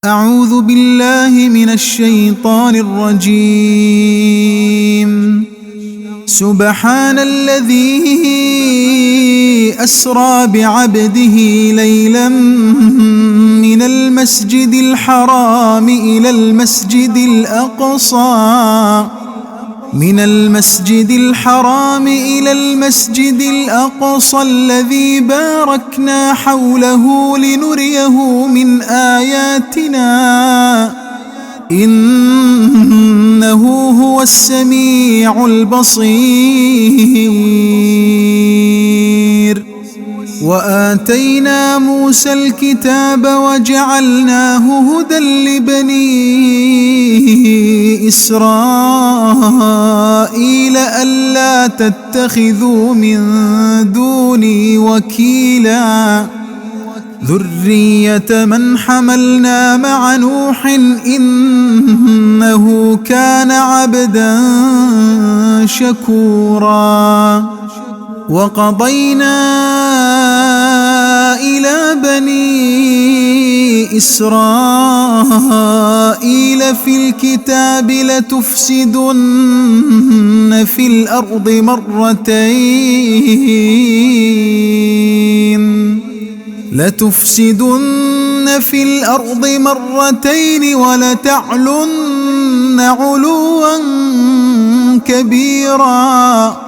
أعوذ بالله من الشيطان الرجيم. سبحان الذي أسرى بعبده ليلا من المسجد الحرام إلى المسجد الأقصى الذي باركنا حوله لنريه من آياتنا إنه هو السميع البصير. وآتينا موسى الكتاب وجعلناه هدى لبني إسرائيل ألا تتخذوا من دوني وكيلا ذرية من حملنا مع نوح إنه كان عبدا شكورا. وقضينا إلى بني إسرائيل في الكتاب لتفسدن في الأرض مرتين ولتعلن علوا كبيرا.